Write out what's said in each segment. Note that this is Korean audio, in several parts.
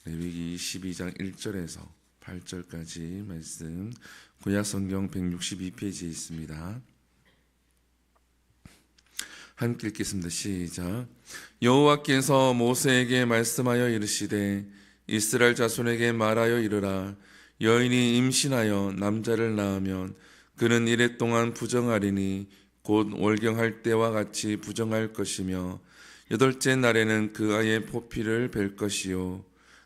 레위기 12장 1절에서 8절까지 말씀, 구약성경 162페이지에 있습니다. 함께 읽겠습니다. 시작. 여호와께서 모세에게 말씀하여 이르시되 이스라엘 자손에게 말하여 이르라. 여인이 임신하여 남자를 낳으면 그는 이레 동안 부정하리니 곧 월경할 때와 같이 부정할 것이며 여덟째 날에는 그 아이의 포피를 벨 것이요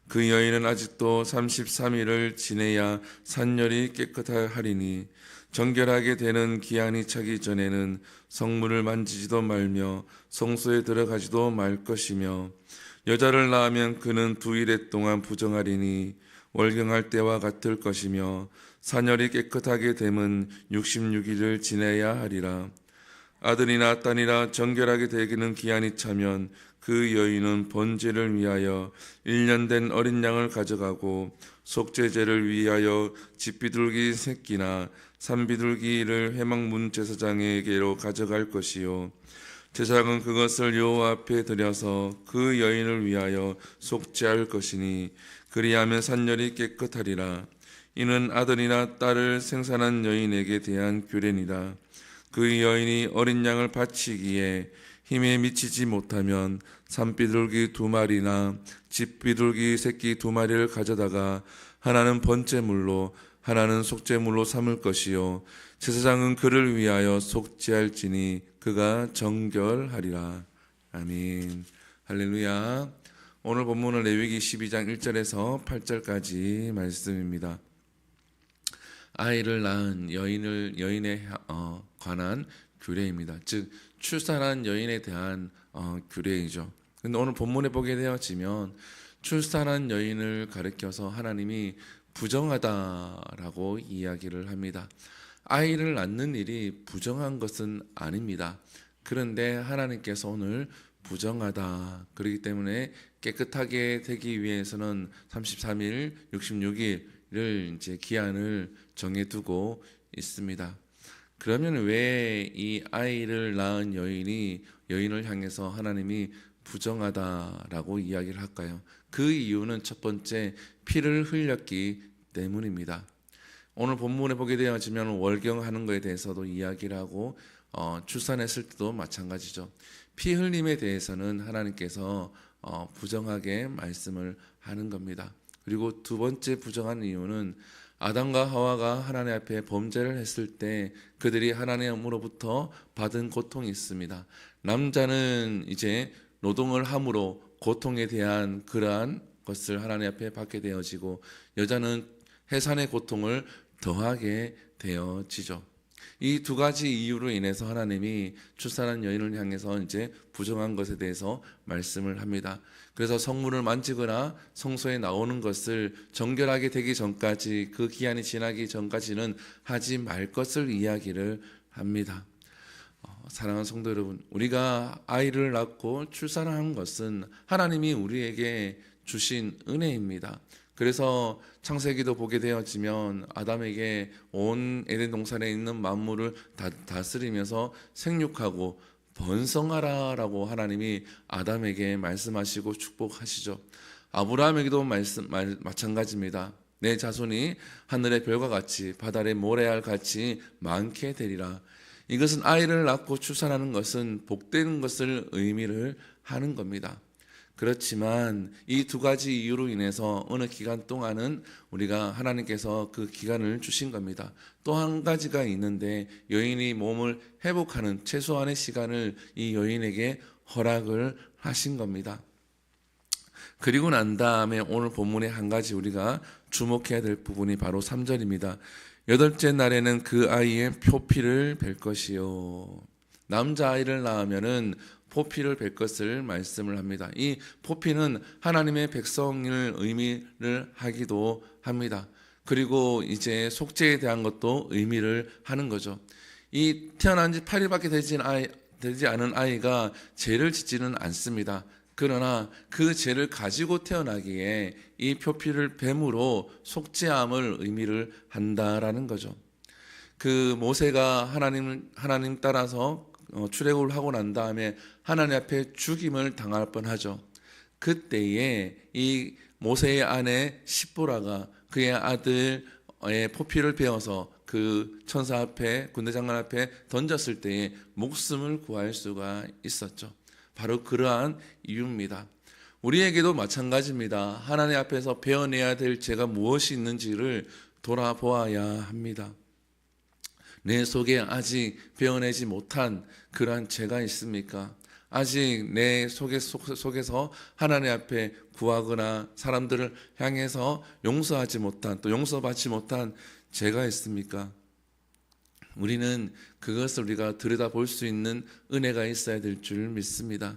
그 여인은 아직도 33일을 지내야 산열이 깨끗하리니 정결하게 되는 기한이 차기 전에는 성물을 만지지도 말며 성소에 들어가지도 말 것이며 여자를 낳으면 그는 2일 동안 부정하리니 월경할 때와 같을 것이며 산열이 깨끗하게 되면 66일을 지내야 하리라. 아들이나 딸이나 정결하게 되기는 기한이 차면 그 여인은 번제를 위하여 1년 된 어린 양을 가져가고 속죄제를 위하여 집비둘기 새끼나 산비둘기를 회막문 제사장에게로 가져갈 것이요 제사장은 그것을 여호와 앞에 드려서 그 여인을 위하여 속죄할 것이니 그리하면 산열이 깨끗하리라. 이는 아들이나 딸을 생산한 여인에게 대한 규례니라. 그 여인이 어린 양을 바치기에 힘에 미치지 못하면 산비둘기 2마리나 집비둘기 새끼 2마리를 가져다가 하나는 번제물로 하나는 속죄물로 삼을 것이요 제사장은 그를 위하여 속죄할지니 그가 정결하리라. 아멘. 할렐루야. 오늘 본문은 레위기 12장 1절에서 8절까지 말씀입니다. 아이를 낳은 여인에 관한 규례입니다. 즉 출산한 여인에 대한 규례이죠. 근데 오늘 본문에 보게 되어지면 출산한 여인을 가리켜서 하나님이 부정하다라고 이야기를 합니다. 아이를 낳는 일이 부정한 것은 아닙니다. 그런데 하나님께서 오늘 부정하다, 그렇기 때문에 깨끗하게 되기 위해서는 33일, 66일을 이제 기한을 정해두고 있습니다. 그러면 왜 이 아이를 낳은 여인을 향해서 하나님이 부정하다라고 이야기를 할까요? 그 이유는 첫 번째, 피를 흘렸기 때문입니다. 오늘 본문에 보게 되어지면 월경하는 것에 대해서도 이야기를 하고 출산했을 때도 마찬가지죠. 피 흘림에 대해서는 하나님께서 부정하게 말씀을 하는 겁니다. 그리고 두 번째 부정한 이유는 아담과 하와가 하나님 앞에 범죄를 했을 때 그들이 하나님으로부터 받은 고통이 있습니다. 남자는 이제 노동을 함으로 고통에 대한 그러한 것을 하나님 앞에 받게 되어지고 여자는 해산의 고통을 더하게 되어지죠. 이 두 가지 이유로 인해서 하나님이 출산한 여인을 향해서 이제 부정한 것에 대해서 말씀을 합니다. 그래서 성물을 만지거나 성소에 나오는 것을 정결하게 되기 전까지, 그 기한이 지나기 전까지는 하지 말 것을 이야기를 합니다. 사랑하는 성도 여러분, 우리가 아이를 낳고 출산한 것은 하나님이 우리에게 주신 은혜입니다. 그래서 창세기도 보게 되어지면 아담에게 온 에덴 동산에 있는 만물을 다스리면서 생육하고 번성하라라고 하나님이 아담에게 말씀하시고 축복하시죠. 아브라함에게도 마찬가지입니다. 내 자손이 하늘의 별과 같이 바다 아래 모래알 같이 많게 되리라. 이것은 아이를 낳고 출산하는 것은 복되는 것을 의미를 하는 겁니다. 그렇지만 이 두 가지 이유로 인해서 어느 기간 동안은 우리가 하나님께서 그 기간을 주신 겁니다. 또 한 가지가 있는데 여인이 몸을 회복하는 최소한의 시간을 이 여인에게 허락을 하신 겁니다. 그리고 난 다음에 오늘 본문에 한 가지 우리가 주목해야 될 부분이 바로 3절입니다. 여덟째 날에는 그 아이의 표피를 벨 것이요. 남자아이를 낳으면은 포피를 뵐 것을 말씀을 합니다. 이 포피는 하나님의 백성을 의미를 하기도 합니다. 그리고 이제 속죄에 대한 것도 의미를 하는 거죠. 이 태어난 지 8일밖에 되지 않은 아이가 죄를 짓지는 않습니다. 그러나 그 죄를 가지고 태어나기에 이 표피를 뱀으로 속죄함을 의미를 한다라는 거죠. 그 모세가 하나님 따라서 출애굽을 하고 난 다음에 하나님 앞에 죽임을 당할 뻔하죠. 그때에 이 모세의 아내 십보라가 그의 아들의 포피를 베어서 그 천사 앞에, 군대 장관 앞에 던졌을 때에 목숨을 구할 수가 있었죠. 바로 그러한 이유입니다. 우리에게도 마찬가지입니다. 하나님 앞에서 베어내야 될 죄가 무엇이 있는지를 돌아보아야 합니다. 내 속에 아직 베어내지 못한 그러한 죄가 있습니까? 아직 내 속에서 하나님 앞에 구하거나 사람들을 향해서 용서하지 못한, 또 용서받지 못한 죄가 있습니까? 우리는 그것을 우리가 들여다볼 수 있는 은혜가 있어야 될 줄 믿습니다.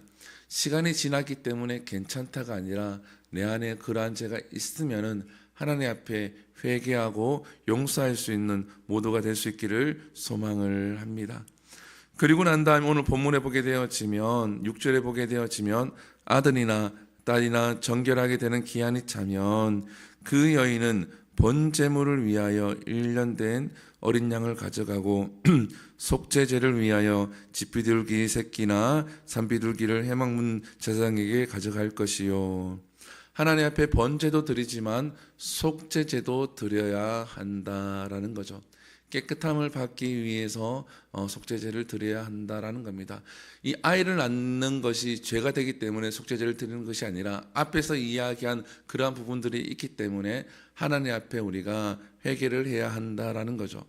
시간이 지났기 때문에 괜찮다가 아니라 내 안에 그러한 죄가 있으면은 하나님 앞에 회개하고 용서할 수 있는 모두가 될 수 있기를 소망을 합니다. 그리고 난 다음에 오늘 본문에 보게 되어지면 6절에 보게 되어지면 아들이나 딸이나 정결하게 되는 기한이 차면 그 여인은 번제물을 위하여 1년 된 어린 양을 가져가고 속죄제를 위하여 집비둘기 새끼나 산비둘기를 해방문 제사장에게 가져갈 것이요. 하나님 앞에 번제도 드리지만 속죄제도 드려야 한다라는 거죠. 깨끗함을 받기 위해서 속죄제를 드려야 한다라는 겁니다. 이 아이를 낳는 것이 죄가 되기 때문에 속죄제를 드리는 것이 아니라 앞에서 이야기한 그러한 부분들이 있기 때문에 하나님 앞에 우리가 회개를 해야 한다라는 거죠.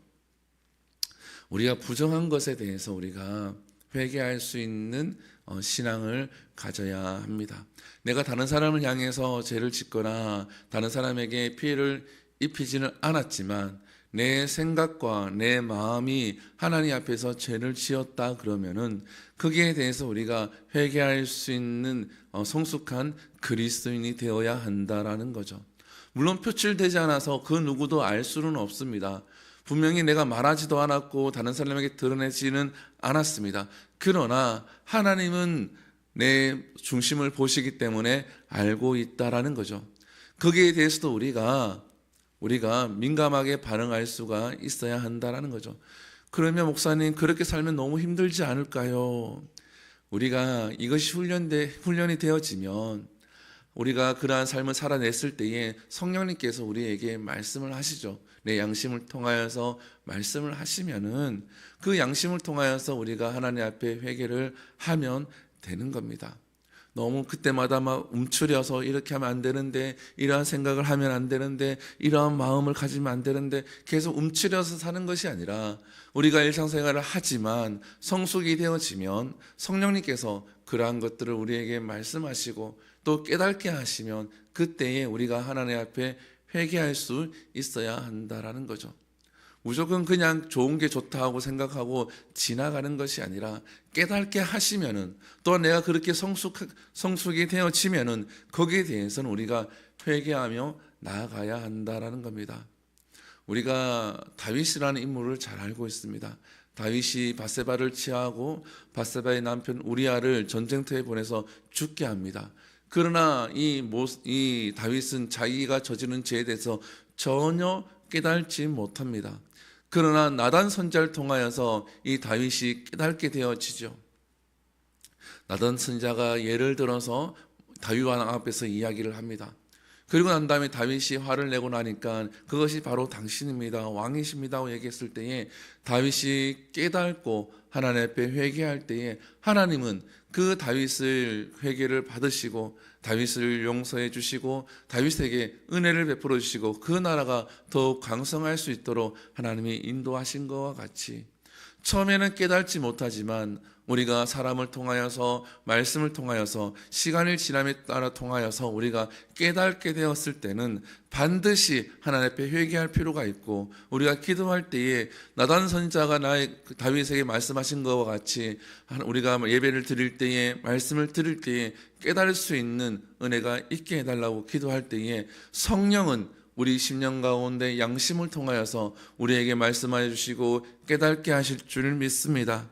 우리가 부정한 것에 대해서 우리가 회개할 수 있는 신앙을 가져야 합니다. 내가 다른 사람을 향해서 죄를 짓거나 다른 사람에게 피해를 입히지는 않았지만 내 생각과 내 마음이 하나님 앞에서 죄를 지었다 그러면은 거기에 대해서 우리가 회개할 수 있는 성숙한 그리스도인이 되어야 한다라는 거죠. 물론 표출되지 않아서 그 누구도 알 수는 없습니다. 분명히 내가 말하지도 않았고 다른 사람에게 드러내지는 않았습니다. 그러나 하나님은 내 중심을 보시기 때문에 알고 있다라는 거죠. 거기에 대해서도 우리가 민감하게 반응할 수가 있어야 한다라는 거죠. 그러면 목사님 그렇게 살면 너무 힘들지 않을까요? 우리가 이것이 훈련이 되어지면 우리가 그러한 삶을 살아냈을 때에 성령님께서 우리에게 말씀을 하시죠. 내 양심을 통하여서 말씀을 하시면은 그 양심을 통하여서 우리가 하나님 앞에 회개를 하면 되는 겁니다. 너무 그때마다 막 움츠려서 이렇게 하면 안 되는데, 이러한 생각을 하면 안 되는데, 이러한 마음을 가지면 안 되는데 계속 움츠려서 사는 것이 아니라 우리가 일상생활을 하지만 성숙이 되어지면 성령님께서 그러한 것들을 우리에게 말씀하시고 또 깨닫게 하시면 그때에 우리가 하나님 앞에 회개할 수 있어야 한다라는 거죠. 무조건 그냥 좋은 게 좋다고 생각하고 지나가는 것이 아니라 깨닫게 하시면은 또 내가 그렇게 성숙이 되어지면은 거기에 대해서는 우리가 회개하며 나아가야 한다라는 겁니다. 우리가 다윗이라는 인물을 잘 알고 있습니다. 다윗이 밧세바를 취하고 밧세바의 남편 우리아를 전쟁터에 보내서 죽게 합니다. 그러나 이 다윗은 자기가 저지른 죄에 대해서 전혀 깨달지 못합니다. 그러나 나단 선지자를 통하여서 이 다윗이 깨닫게 되어지죠. 나단 선지자가 예를 들어서 다윗 왕 앞에서 이야기를 합니다. 그리고 난 다음에 다윗이 화를 내고 나니까 그것이 바로 당신입니다, 왕이십니다 얘기했을 때에 다윗이 깨닫고 하나님 앞에 회개할 때에 하나님은 그 다윗을 회개를 받으시고 다윗을 용서해 주시고 다윗에게 은혜를 베풀어 주시고 그 나라가 더욱 강성할 수 있도록 하나님이 인도하신 것과 같이 처음에는 깨닫지 못하지만 우리가 사람을 통하여서 말씀을 통하여서 시간을 지남에 따라 통하여서 우리가 깨닫게 되었을 때는 반드시 하나님 앞에 회개할 필요가 있고 우리가 기도할 때에 나단 선지자가 다윗에게 말씀하신 것과 같이 우리가 예배를 드릴 때에 말씀을 드릴 때에 깨달을 수 있는 은혜가 있게 해달라고 기도할 때에 성령은 우리 심령 가운데 양심을 통하여서 우리에게 말씀하여 주시고 깨닫게 하실 줄 믿습니다.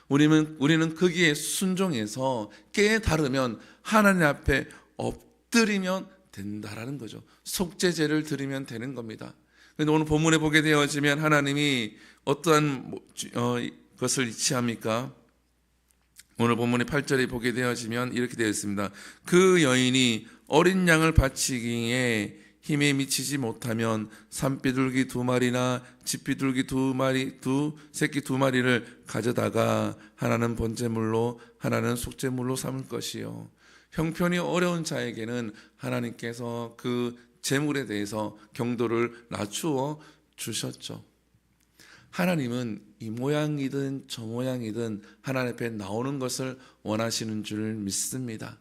우리는 거기에 순종해서 깨달으면 하나님 앞에 엎드리면 된다라는 거죠. 속죄제를 드리면 되는 겁니다. 그런데 오늘 본문에 보게 되어지면 하나님이 어떠한 것을 취합니까? 오늘 본문의 8절에 보게 되어지면 이렇게 되어 있습니다. 그 여인이 어린 양을 바치기에 힘에 미치지 못하면 산비둘기 2마리나 집비둘기 2마리, 새끼 2마리를 가져다가 하나는 번제물로 하나는 속죄물로 삼을 것이요. 형편이 어려운 자에게는 하나님께서 그 제물에 대해서 경도를 낮추어 주셨죠. 하나님은 이 모양이든 저 모양이든 하나님 앞에 나오는 것을 원하시는 줄 믿습니다.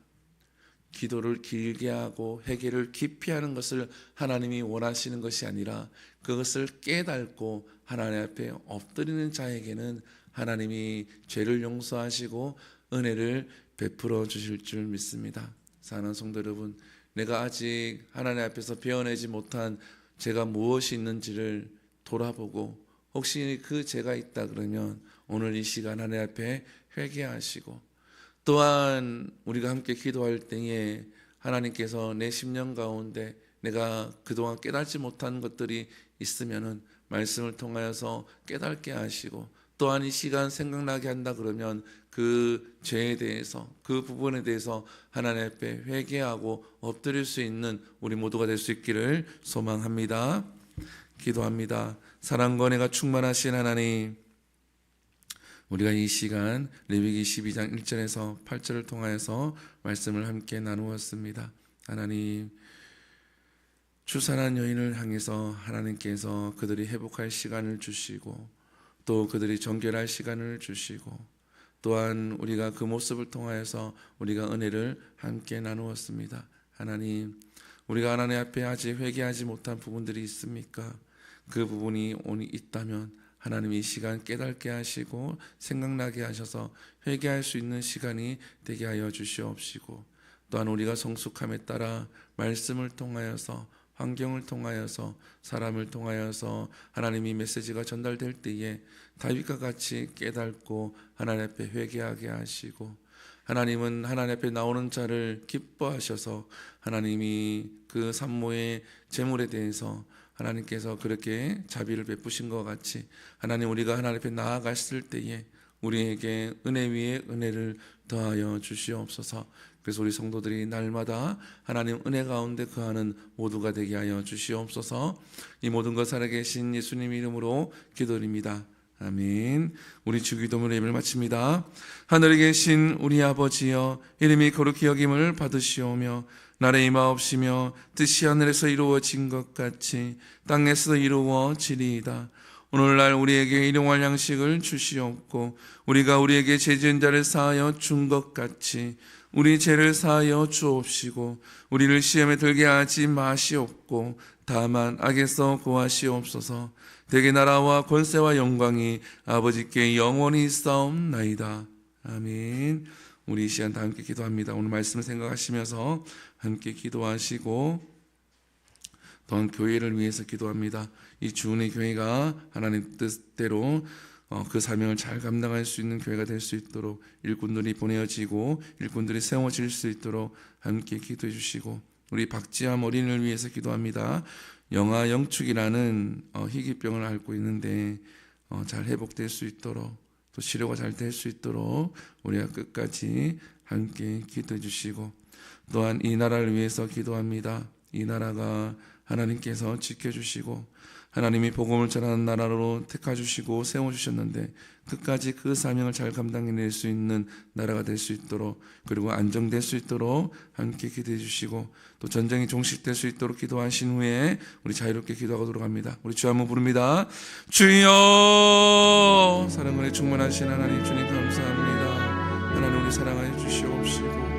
기도를 길게 하고 회개를 깊이 하는 것을 하나님이 원하시는 것이 아니라 그것을 깨닫고 하나님 앞에 엎드리는 자에게는 하나님이 죄를 용서하시고 은혜를 베풀어 주실 줄 믿습니다. 사랑하는 성도 여러분, 내가 아직 하나님 앞에서 베어내지 못한 죄가 무엇이 있는지를 돌아보고 혹시 그 죄가 있다 그러면 오늘 이 시간 하나님 앞에 회개하시고, 또한 우리가 함께 기도할 때에 하나님께서 내 심령 가운데 내가 그동안 깨닫지 못한 것들이 있으면은 말씀을 통하여서 깨닫게 하시고, 또한 이 시간 생각나게 한다 그러면 그 죄에 대해서, 그 부분에 대해서 하나님 앞에 회개하고 엎드릴 수 있는 우리 모두가 될 수 있기를 소망합니다. 기도합니다. 사랑과 은혜가 충만하신 하나님, 우리가 이 시간 레위기 12장 1절에서 8절을 통하여서 말씀을 함께 나누었습니다. 하나님, 추산한 여인을 향해서 하나님께서 그들이 회복할 시간을 주시고 또 그들이 정결할 시간을 주시고, 또한 우리가 그 모습을 통하여서 우리가 은혜를 함께 나누었습니다. 하나님, 우리가 하나님 앞에 아직 회개하지 못한 부분들이 있습니까? 그 부분이 오늘 있다면 하나님 이 시간 깨닫게 하시고 생각나게 하셔서 회개할 수 있는 시간이 되게 하여 주시옵시고, 또한 우리가 성숙함에 따라 말씀을 통하여서, 환경을 통하여서, 사람을 통하여서 하나님이 메시지가 전달될 때에 다윗과 같이 깨닫고 하나님 앞에 회개하게 하시고, 하나님은 하나님 앞에 나오는 자를 기뻐하셔서 하나님이 그 산모의 제물에 대해서 하나님께서 그렇게 자비를 베푸신 것 같이 하나님, 우리가 하나님 앞에 나아갔을 때에 우리에게 은혜 위에 은혜를 더하여 주시옵소서. 그래서 우리 성도들이 날마다 하나님 은혜 가운데 거하는 모두가 되게 하여 주시옵소서. 이 모든 것 살아계신 예수님 이름으로 기도드립니다. 아멘. 우리 주기도문의 예배를 마칩니다. 하늘에 계신 우리 아버지여, 이름이 거룩히 여김을 받으시오며 나라의 임하옵시며 뜻이 하늘에서 이루어진 것 같이 땅에서 이루어지리이다. 오늘날 우리에게 일용할 양식을 주시옵고 우리가 우리에게 죄 지은 자를 사하여 준 것 같이 우리 죄를 사하여 주옵시고 우리를 시험에 들게 하지 마시옵고 다만 악에서 구하시옵소서. 대개 나라와 권세와 영광이 아버지께 영원히 있사옵나이다. 아멘. 우리 이 시간 다 함께 기도합니다. 오늘 말씀을 생각하시면서 함께 기도하시고, 또한 교회를 위해서 기도합니다. 이 주은의 교회가 하나님 뜻대로 그 사명을 잘 감당할 수 있는 교회가 될 수 있도록 일꾼들이 보내어지고 일꾼들이 세워질 수 있도록 함께 기도해 주시고, 우리 박지암 어린이를 위해서 기도합니다. 영아 영축이라는 희귀병을 앓고 있는데 잘 회복될 수 있도록, 또 치료가 잘 될 수 있도록 우리가 끝까지 함께 기도해 주시고, 또한 이 나라를 위해서 기도합니다. 이 나라가 하나님께서 지켜주시고 하나님이 복음을 전하는 나라로 택하주시고 세워주셨는데 끝까지 그 사명을 잘 감당해낼 수 있는 나라가 될 수 있도록, 그리고 안정될 수 있도록 함께 기도해 주시고, 또 전쟁이 종식될 수 있도록 기도하신 후에 우리 자유롭게 기도하도록 합니다. 우리 주 한번 부릅니다. 주여, 사랑으로 충만하신 하나님, 주님 감사합니다. 하나님, 우리 사랑하여 주시옵시고